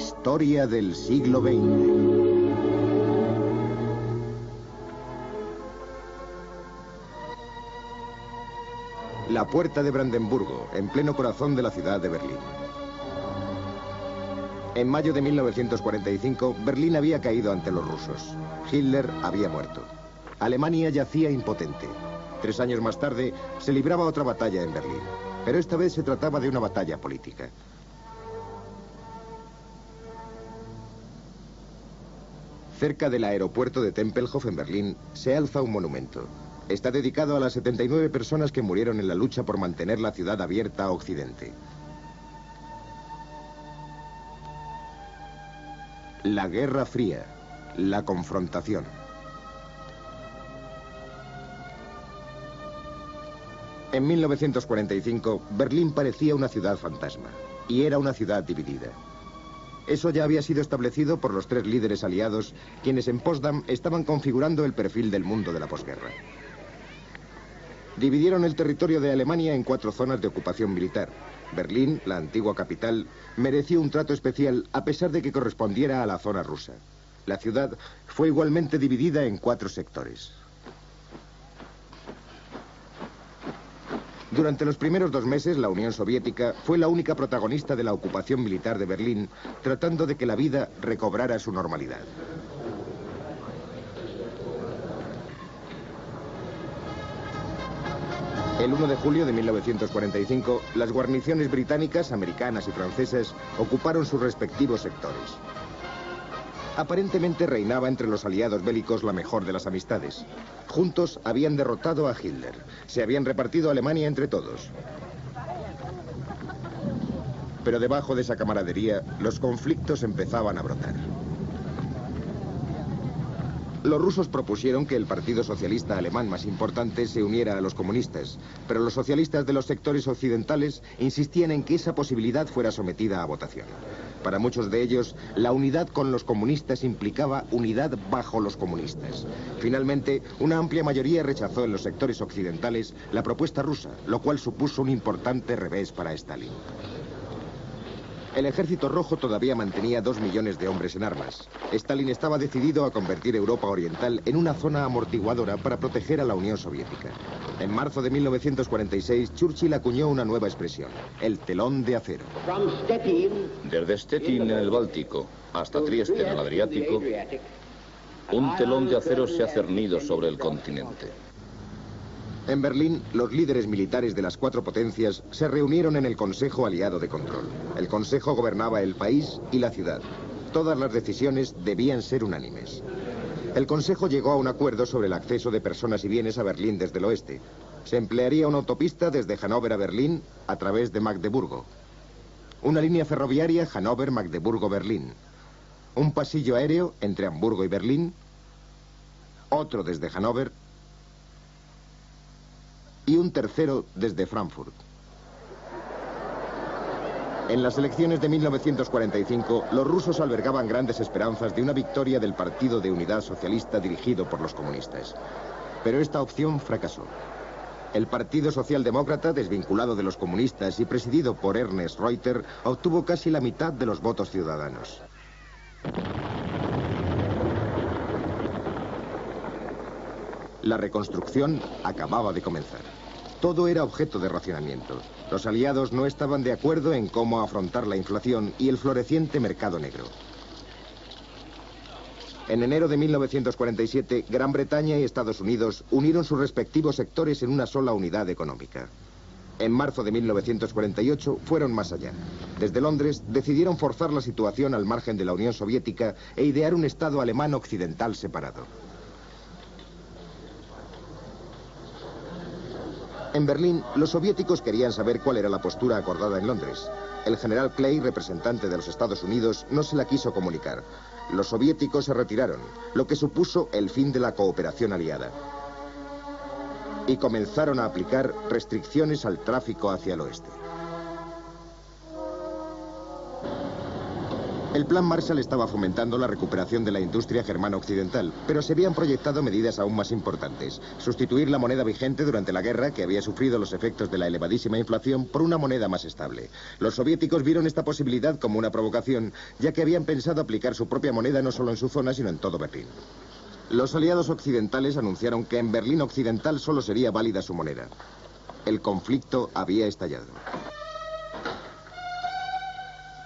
Historia del siglo XX. La puerta de Brandenburgo, en pleno corazón de la ciudad de Berlín. En mayo de 1945, Berlín había caído ante los rusos. Hitler había muerto. Alemania yacía impotente. 3 años más tarde, se libraba otra batalla en Berlín. Pero esta vez se trataba de una batalla política. Cerca del aeropuerto de Tempelhof en Berlín, se alza un monumento. Está dedicado a las 79 personas que murieron en la lucha por mantener la ciudad abierta a Occidente. La Guerra Fría, la confrontación. En 1945, Berlín parecía una ciudad fantasma, y era una ciudad dividida. Eso ya había sido establecido por los 3 líderes aliados, quienes en Potsdam estaban configurando el perfil del mundo de la posguerra. Dividieron el territorio de Alemania en 4 zonas de ocupación militar. Berlín, la antigua capital, mereció un trato especial a pesar de que correspondiera a la zona rusa. La ciudad fue igualmente dividida en 4 sectores. Durante los primeros 2 meses, la Unión Soviética fue la única protagonista de la ocupación militar de Berlín, tratando de que la vida recobrara su normalidad. El 1 de julio de 1945, las guarniciones británicas, americanas y francesas ocuparon sus respectivos sectores. Aparentemente reinaba entre los aliados bélicos la mejor de las amistades. Juntos habían derrotado a Hitler. Se habían repartido Alemania entre todos. Pero debajo de esa camaradería, los conflictos empezaban a brotar. Los rusos propusieron que el Partido Socialista Alemán más importante se uniera a los comunistas, pero los socialistas de los sectores occidentales insistían en que esa posibilidad fuera sometida a votación. Para muchos de ellos, la unidad con los comunistas implicaba unidad bajo los comunistas. Finalmente, una amplia mayoría rechazó en los sectores occidentales la propuesta rusa, lo cual supuso un importante revés para Stalin. El Ejército Rojo todavía mantenía 2 millones de hombres en armas. Stalin estaba decidido a convertir Europa Oriental en una zona amortiguadora para proteger a la Unión Soviética. En marzo de 1946, Churchill acuñó una nueva expresión, el telón de acero. Desde Stettin en el Báltico hasta Trieste en el Adriático, un telón de acero se ha cernido sobre el continente. En Berlín, los líderes militares de las 4 potencias se reunieron en el Consejo Aliado de Control. El Consejo gobernaba el país y la ciudad. Todas las decisiones debían ser unánimes. El Consejo llegó a un acuerdo sobre el acceso de personas y bienes a Berlín desde el oeste. Se emplearía una autopista desde Hannover a Berlín a través de Magdeburgo. Una línea ferroviaria Hannover-Magdeburgo-Berlín. Un pasillo aéreo entre Hamburgo y Berlín. Otro desde Hannover. Y un tercero desde Frankfurt. En las elecciones de 1945, los rusos albergaban grandes esperanzas de una victoria del Partido de Unidad Socialista dirigido por los comunistas. Pero esta opción fracasó. El Partido Socialdemócrata, desvinculado de los comunistas y presidido por Ernst Reuter, obtuvo casi la mitad de los votos ciudadanos. La reconstrucción acababa de comenzar. Todo era objeto de racionamiento. Los aliados no estaban de acuerdo en cómo afrontar la inflación y el floreciente mercado negro. En enero de 1947, Gran Bretaña y Estados Unidos unieron sus respectivos sectores en una sola unidad económica. En marzo de 1948 fueron más allá. Desde Londres decidieron forzar la situación al margen de la Unión Soviética e idear un Estado alemán occidental separado. En Berlín, los soviéticos querían saber cuál era la postura acordada en Londres. El general Clay, representante de los Estados Unidos, no se la quiso comunicar. Los soviéticos se retiraron, lo que supuso el fin de la cooperación aliada. Y comenzaron a aplicar restricciones al tráfico hacia el oeste. El Plan Marshall estaba fomentando la recuperación de la industria germano-occidental, pero se habían proyectado medidas aún más importantes. Sustituir la moneda vigente durante la guerra, que había sufrido los efectos de la elevadísima inflación, por una moneda más estable. Los soviéticos vieron esta posibilidad como una provocación, ya que habían pensado aplicar su propia moneda no solo en su zona, sino en todo Berlín. Los aliados occidentales anunciaron que en Berlín Occidental solo sería válida su moneda. El conflicto había estallado.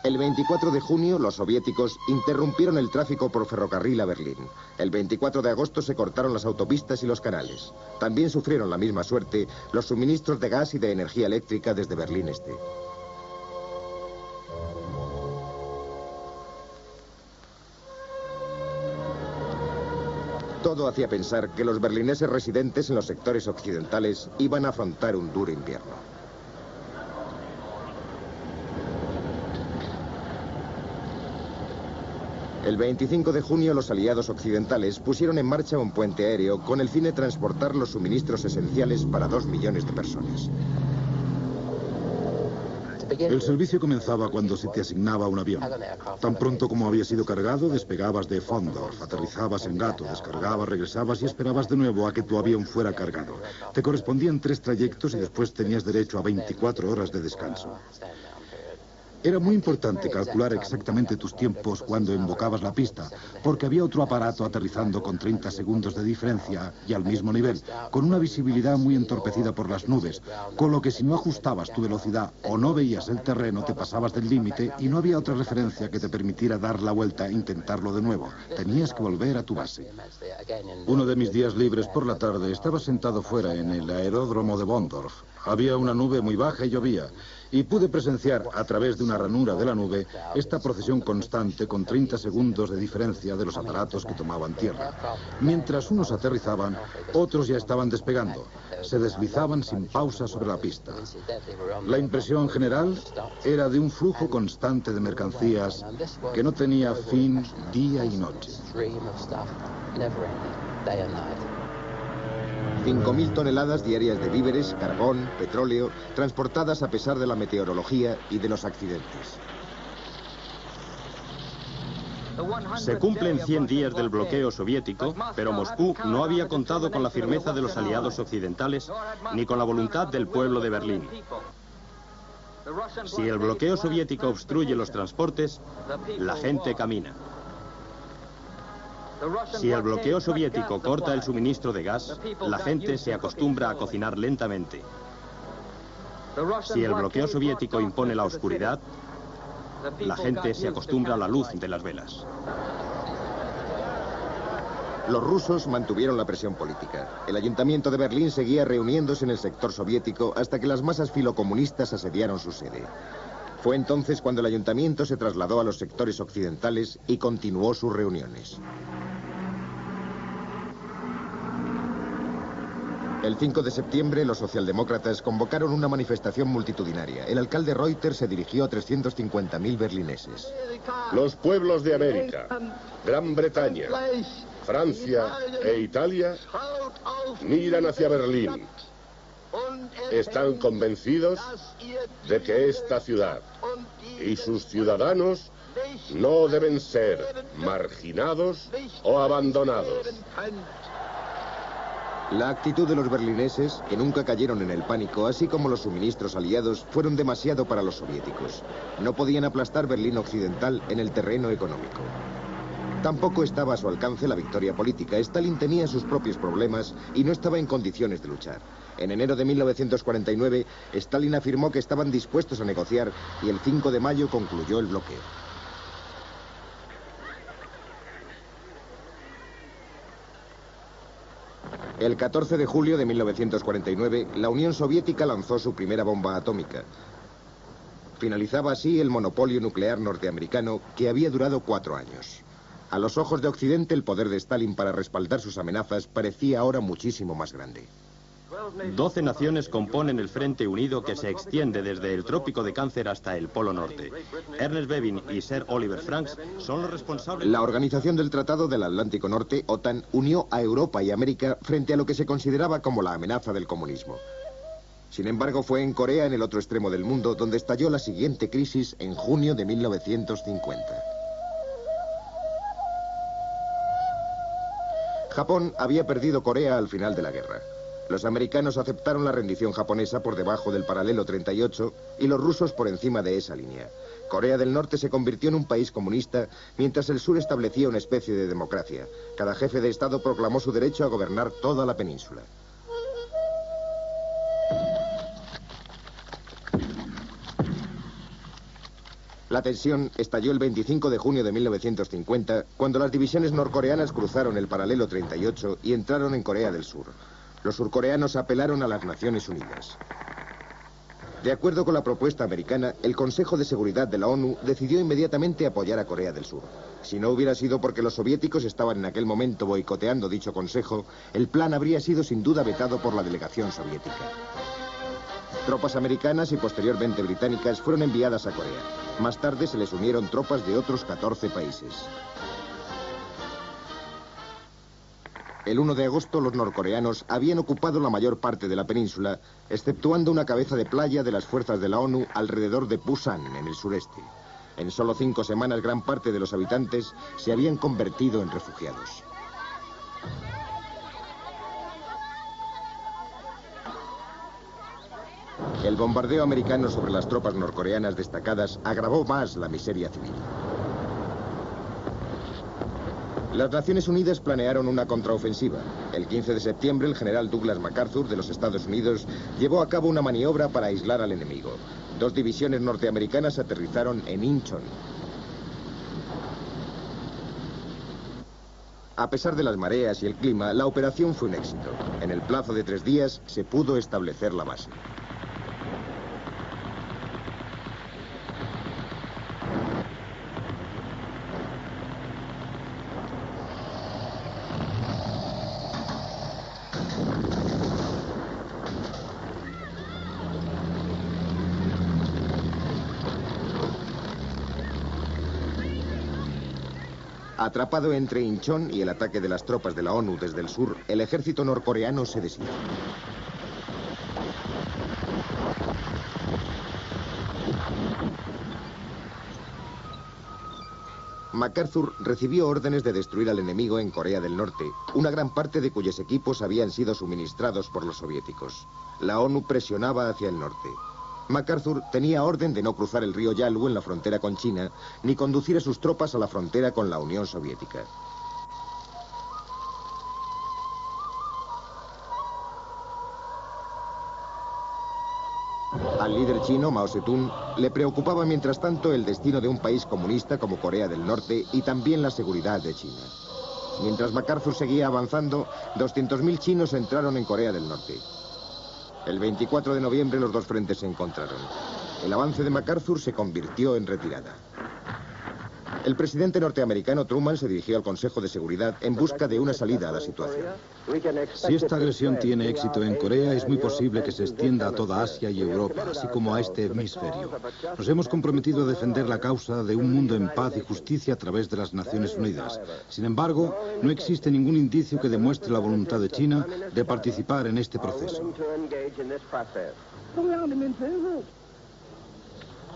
El 24 de junio, los soviéticos interrumpieron el tráfico por ferrocarril a Berlín. El 24 de agosto se cortaron las autopistas y los canales. También sufrieron la misma suerte los suministros de gas y de energía eléctrica desde Berlín Este. Todo hacía pensar que los berlineses residentes en los sectores occidentales iban a afrontar un duro invierno. El 25 de junio los aliados occidentales pusieron en marcha un puente aéreo con el fin de transportar los suministros esenciales para 2 millones de personas. El servicio comenzaba cuando se te asignaba un avión. Tan pronto como había sido cargado, despegabas de Fondorf, aterrizabas en Gato, descargabas, regresabas y esperabas de nuevo a que tu avión fuera cargado. Te correspondían 3 trayectos y después tenías derecho a 24 horas de descanso. Era muy importante calcular exactamente tus tiempos cuando invocabas la pista, porque había otro aparato aterrizando con 30 segundos de diferencia y al mismo nivel, con una visibilidad muy entorpecida por las nubes, con lo que si no ajustabas tu velocidad o no veías el terreno, te pasabas del límite y no había otra referencia que te permitiera dar la vuelta e intentarlo de nuevo. Tenías que volver a tu base. Uno de mis días libres por la tarde estaba sentado fuera en el aeródromo de Bondorf. Había una nube muy baja y llovía, y pude presenciar a través de una ranura de la nube esta procesión constante con 30 segundos de diferencia de los aparatos que tomaban tierra. Mientras unos aterrizaban, otros ya estaban despegando. Se deslizaban sin pausa sobre la pista. La impresión general era de un flujo constante de mercancías que no tenía fin día y noche. 5.000 toneladas diarias de víveres, carbón, petróleo, transportadas a pesar de la meteorología y de los accidentes. Se cumplen 100 días del bloqueo soviético, pero Moscú no había contado con la firmeza de los aliados occidentales ni con la voluntad del pueblo de Berlín. Si el bloqueo soviético obstruye los transportes, la gente camina. Si el bloqueo soviético corta el suministro de gas, la gente se acostumbra a cocinar lentamente. Si el bloqueo soviético impone la oscuridad, la gente se acostumbra a la luz de las velas. Los rusos mantuvieron la presión política. El ayuntamiento de Berlín seguía reuniéndose en el sector soviético hasta que las masas filocomunistas asediaron su sede. Fue entonces cuando el ayuntamiento se trasladó a los sectores occidentales y continuó sus reuniones. El 5 de septiembre, los socialdemócratas convocaron una manifestación multitudinaria. El alcalde Reuter se dirigió a 350.000 berlineses. Los pueblos de América, Gran Bretaña, Francia e Italia miran hacia Berlín. Están convencidos de que esta ciudad y sus ciudadanos no deben ser marginados o abandonados. La actitud de los berlineses, que nunca cayeron en el pánico, así como los suministros aliados, fueron demasiado para los soviéticos. No podían aplastar Berlín Occidental en el terreno económico. Tampoco estaba a su alcance la victoria política. Stalin tenía sus propios problemas y no estaba en condiciones de luchar. En enero de 1949, Stalin afirmó que estaban dispuestos a negociar y el 5 de mayo concluyó el bloqueo. El 14 de julio de 1949, la Unión Soviética lanzó su primera bomba atómica. Finalizaba así el monopolio nuclear norteamericano que había durado 4 años. A los ojos de Occidente, el poder de Stalin para respaldar sus amenazas parecía ahora muchísimo más grande. 12 naciones componen el Frente Unido que se extiende desde el Trópico de Cáncer hasta el Polo Norte. Ernest Bevin y Sir Oliver Franks son los responsables. La Organización del Tratado del Atlántico Norte, OTAN, unió a Europa y América frente a lo que se consideraba como la amenaza del comunismo. Sin embargo, fue en Corea, en el otro extremo del mundo, donde estalló la siguiente crisis en junio de 1950. Japón había perdido Corea al final de la guerra. Los americanos aceptaron la rendición japonesa por debajo del paralelo 38 y los rusos por encima de esa línea. Corea del Norte se convirtió en un país comunista, mientras el sur establecía una especie de democracia. Cada jefe de Estado proclamó su derecho a gobernar toda la península. La tensión estalló el 25 de junio de 1950, cuando las divisiones norcoreanas cruzaron el paralelo 38 y entraron en Corea del Sur. Los surcoreanos apelaron a las Naciones Unidas. De acuerdo con la propuesta americana, el Consejo de Seguridad de la ONU decidió inmediatamente apoyar a Corea del Sur. Si no hubiera sido porque los soviéticos estaban en aquel momento boicoteando dicho consejo, el plan habría sido sin duda vetado por la delegación soviética. Tropas americanas y posteriormente británicas fueron enviadas a Corea. Más tarde se les unieron tropas de otros 14 países. El 1 de agosto los norcoreanos habían ocupado la mayor parte de la península, exceptuando una cabeza de playa de las fuerzas de la ONU alrededor de Pusan, en el sureste. En solo 5 semanas gran parte de los habitantes se habían convertido en refugiados. El bombardeo americano sobre las tropas norcoreanas destacadas agravó más la miseria civil. Las Naciones Unidas planearon una contraofensiva. El 15 de septiembre, el general Douglas MacArthur de los Estados Unidos llevó a cabo una maniobra para aislar al enemigo. 2 divisiones norteamericanas aterrizaron en Incheon. A pesar de las mareas y el clima, la operación fue un éxito. En el plazo de 3 días se pudo establecer la base. Atrapado entre Incheon y el ataque de las tropas de la ONU desde el sur, el ejército norcoreano se deshizo. MacArthur recibió órdenes de destruir al enemigo en Corea del Norte, una gran parte de cuyos equipos habían sido suministrados por los soviéticos. La ONU presionaba hacia el norte. MacArthur tenía orden de no cruzar el río Yalu en la frontera con China, ni conducir a sus tropas a la frontera con la Unión Soviética. Al líder chino, Mao Zedong, le preocupaba mientras tanto el destino de un país comunista como Corea del Norte y también la seguridad de China. Mientras MacArthur seguía avanzando, 200.000 chinos entraron en Corea del Norte. El 24 de noviembre los 2 frentes se encontraron. El avance de MacArthur se convirtió en retirada. El presidente norteamericano Truman se dirigió al Consejo de Seguridad en busca de una salida a la situación. Si esta agresión tiene éxito en Corea, es muy posible que se extienda a toda Asia y Europa, así como a este hemisferio. Nos hemos comprometido a defender la causa de un mundo en paz y justicia a través de las Naciones Unidas. Sin embargo, no existe ningún indicio que demuestre la voluntad de China de participar en este proceso.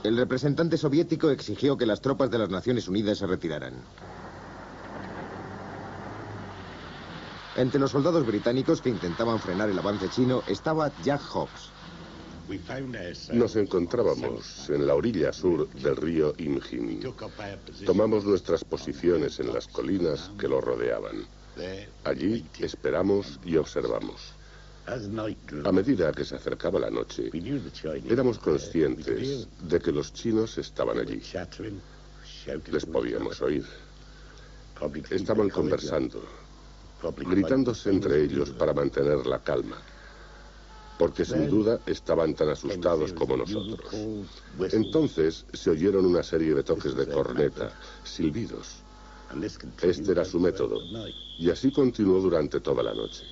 El representante soviético exigió que las tropas de las Naciones Unidas se retiraran. Entre los soldados británicos que intentaban frenar el avance chino estaba Jack Hobbs. Nos encontrábamos en la orilla sur del río Imjin. Tomamos nuestras posiciones en las colinas que lo rodeaban. Allí esperamos y observamos. A medida que se acercaba la noche, éramos conscientes de que los chinos estaban allí. Les podíamos oír. Estaban conversando, gritándose entre ellos para mantener la calma, porque sin duda estaban tan asustados como nosotros. Entonces se oyeron una serie de toques de corneta, silbidos. Este era su método, y así continuó durante toda la noche.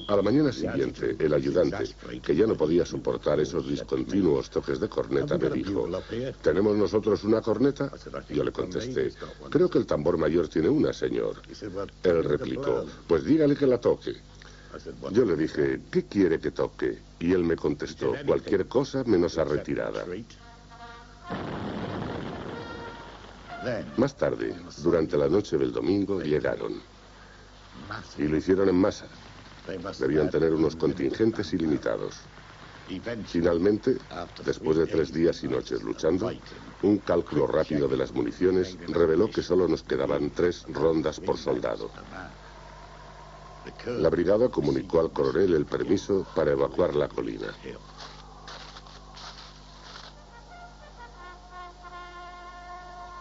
A la mañana siguiente, el ayudante, que ya no podía soportar esos discontinuos toques de corneta, me dijo: ¿tenemos nosotros una corneta? Yo le contesté: creo que el tambor mayor tiene una, señor. Él replicó: pues dígale que la toque. Yo le dije: ¿qué quiere que toque? Y él me contestó: cualquier cosa menos a retirada. Más tarde, durante la noche del domingo, llegaron. Y lo hicieron en masa. Debían tener unos contingentes ilimitados. Finalmente, después de 3 días y noches luchando, un cálculo rápido de las municiones reveló que solo nos quedaban 3 rondas por soldado. La brigada comunicó al coronel el permiso para evacuar la colina.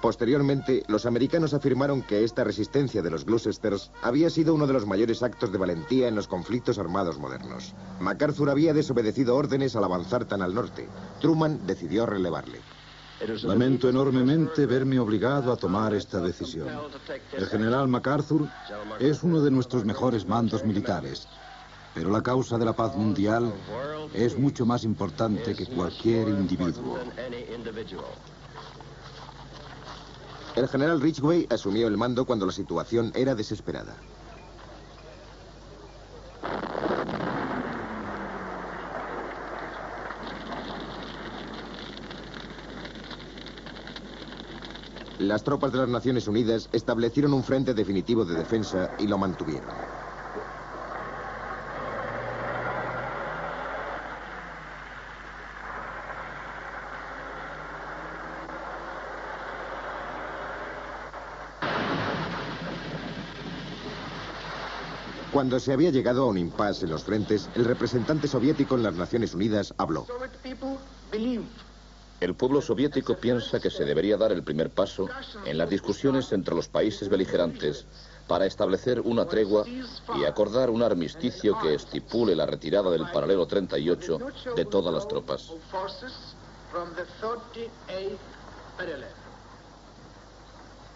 Posteriormente, los americanos afirmaron que esta resistencia de los Gloucesters había sido uno de los mayores actos de valentía en los conflictos armados modernos. MacArthur había desobedecido órdenes al avanzar tan al norte. Truman decidió relevarle. Lamento enormemente verme obligado a tomar esta decisión. El general MacArthur es uno de nuestros mejores mandos militares, pero la causa de la paz mundial es mucho más importante que cualquier individuo. El general Ridgway asumió el mando cuando la situación era desesperada. Las tropas de las Naciones Unidas establecieron un frente definitivo de defensa y lo mantuvieron. Cuando se había llegado a un impasse en los frentes, el representante soviético en las Naciones Unidas habló. El pueblo soviético piensa que se debería dar el primer paso en las discusiones entre los países beligerantes para establecer una tregua y acordar un armisticio que estipule la retirada del paralelo 38 de todas las tropas.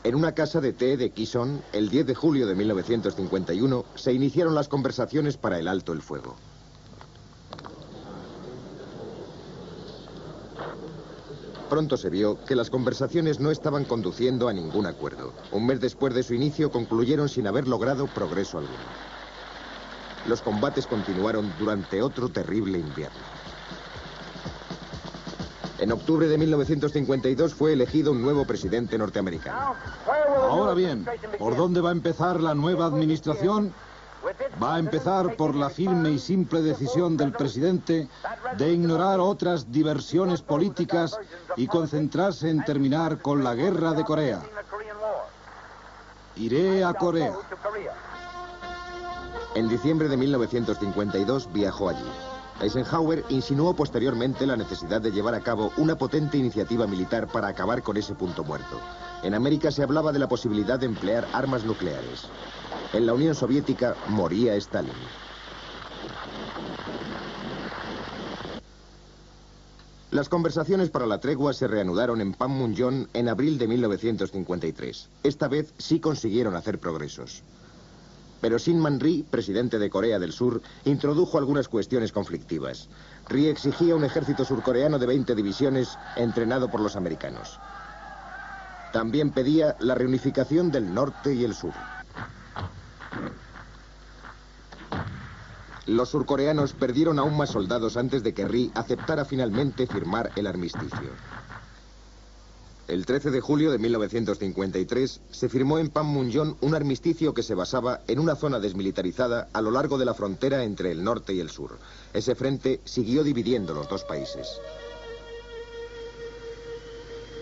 En una casa de té de Quisson, el 10 de julio de 1951, se iniciaron las conversaciones para el alto el fuego. Pronto se vio que las conversaciones no estaban conduciendo a ningún acuerdo. Un mes después de su inicio concluyeron sin haber logrado progreso alguno. Los combates continuaron durante otro terrible invierno. En octubre de 1952 fue elegido un nuevo presidente norteamericano. Ahora bien, ¿por dónde va a empezar la nueva administración? Va a empezar por la firme y simple decisión del presidente de ignorar otras diversiones políticas y concentrarse en terminar con la guerra de Corea. Iré a Corea. En diciembre de 1952 viajó allí. Eisenhower insinuó posteriormente la necesidad de llevar a cabo una potente iniciativa militar para acabar con ese punto muerto. En América se hablaba de la posibilidad de emplear armas nucleares. En la Unión Soviética moría Stalin. Las conversaciones para la tregua se reanudaron en Panmunjom en abril de 1953. Esta vez sí consiguieron hacer progresos. Pero Syngman Rhee, presidente de Corea del Sur, introdujo algunas cuestiones conflictivas. Rhee exigía un ejército surcoreano de 20 divisiones entrenado por los americanos. También pedía la reunificación del norte y el sur. Los surcoreanos perdieron aún más soldados antes de que Rhee aceptara finalmente firmar el armisticio. El 13 de julio de 1953 se firmó en Panmunjom un armisticio que se basaba en una zona desmilitarizada a lo largo de la frontera entre el norte y el sur. Ese frente siguió dividiendo los dos países.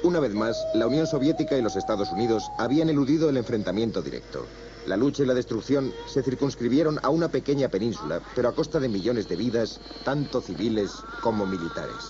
Una vez más, la Unión Soviética y los Estados Unidos habían eludido el enfrentamiento directo. La lucha y la destrucción se circunscribieron a una pequeña península, pero a costa de millones de vidas, tanto civiles como militares.